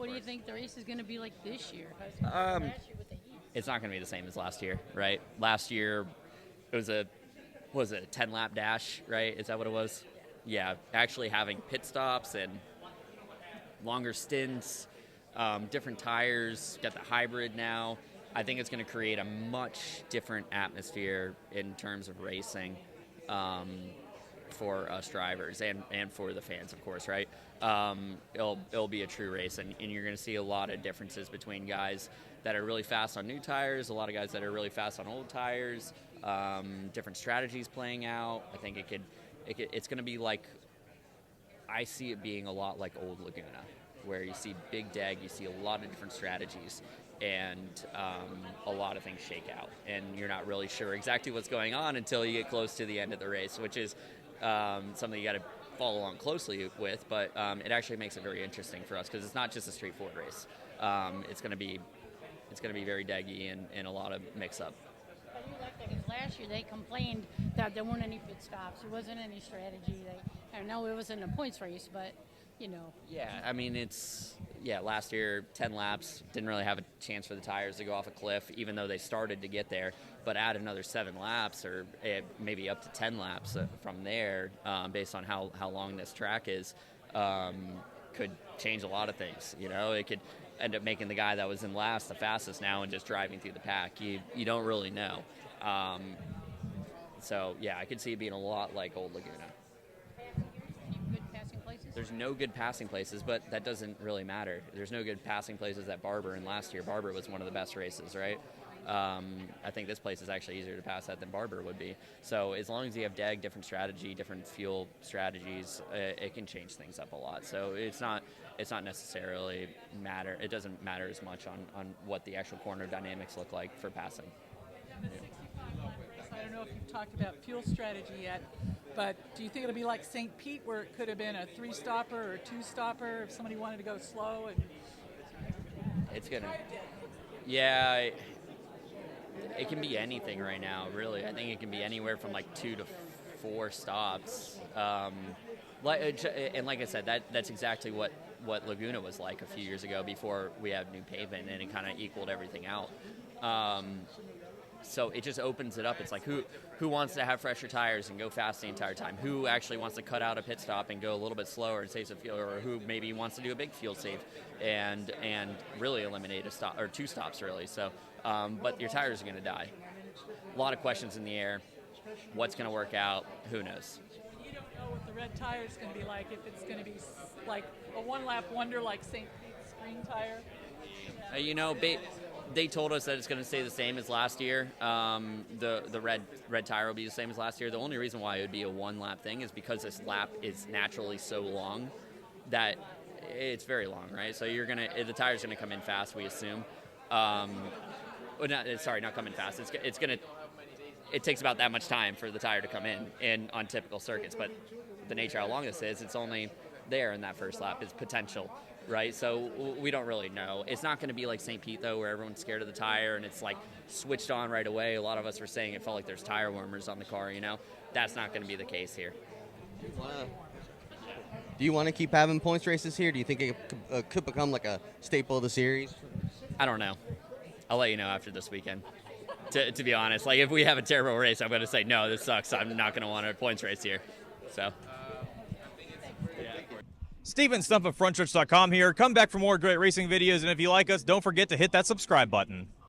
What do you think the race is going to be like this year? Um, Last year with the heat. it's not going to be the same as last year, right? Last year it was a 10-lap dash, right? Is that what it was? Yeah, actually having pit stops and longer stints, different tires, got the hybrid now. I think it's going to create a much different atmosphere in terms of racing for us drivers and for the fans, of course, right? It'll be a true race, and you're going to see a lot of differences between guys that are really fast on new tires, a lot of guys that are really fast on old tires, different strategies playing out. I think it's going to be like, I see it being a lot like old Laguna, where you see big deg, you see a lot of different strategies, and a lot of things shake out, and you're not really sure exactly what's going on until you get close to the end of the race, which is something you got to follow along closely with. But it actually makes it very interesting for us because it's not just a straightforward race. It's going to be very deggy and a lot of mix-up. But you like that because last year they complained that there weren't any pit stops. There wasn't any strategy. I know it wasn't a points race, but you know. Yeah, I mean, last year, 10 laps, didn't really have a chance for the tires to go off a cliff, even though they started to get there. But add another 7 laps or maybe up to 10 laps from there, based on how long this track is, could change a lot of things. You know, it could end up making the guy that was in last the fastest now and just driving through the pack. You don't really know. So, yeah, I could see it being a lot like old Laguna. Any good passing places? There's no good passing places, but that doesn't really matter. There's no good passing places at Barber, and last year Barber was one of the best races, right? I think this place is actually easier to pass at than Barber would be. So as long as you have deg, different strategy, different fuel strategies, it can change things up a lot. So it's not necessarily matter. It doesn't matter as much on what the actual corner dynamics look like for passing. I don't know if you've talked about fuel strategy yet, but do you think it'll be like St. Pete where it could have been a 3-stopper or a 2-stopper if somebody wanted to go slow? And it's gonna, yeah, it can be anything right now, really. I think it can be anywhere from like 2 to 4 stops. And like I said, that's exactly what Laguna was like a few years ago before we had new pavement, and it kind of equaled everything out. So it just opens it up. It's like who wants to have fresher tires and go fast the entire time? Who actually wants to cut out a pit stop and go a little bit slower and save some fuel, or who maybe wants to do a big fuel save and really eliminate a stop or 2 stops really. So, but your tires are going to die. A lot of questions in the air. What's going to work out? Who knows? you don't know what the red tire is going to be like, if it's going to be like a one-lap wonder like St. Pete's green tire. You know, they told us that it's going to stay the same as last year. The red tire will be the same as last year. The only reason why it would be a 1-lap thing is because this lap is naturally so long that it's very long, right? So the tire's gonna come in fast, we assume. Not come in fast. It takes about that much time for the tire to come in on typical circuits. But the nature of how long this is, it's only there in that first lap is potential. Right, so we don't really know. It's not going to be like St. Pete, though, where everyone's scared of the tire and it's like switched on right away. A lot of us were saying it felt like there's tire warmers on the car, you know? That's not going to be the case here. Do you want to keep having points races here? Do you think it could become like a staple of the series? I don't know. I'll let you know after this weekend. To be honest, like if we have a terrible race, I'm going to say, no, this sucks. I'm not going to want a points race here. So. Steven Stump of FrontStretch.com here. Come back for more great racing videos, and if you like us, don't forget to hit that subscribe button.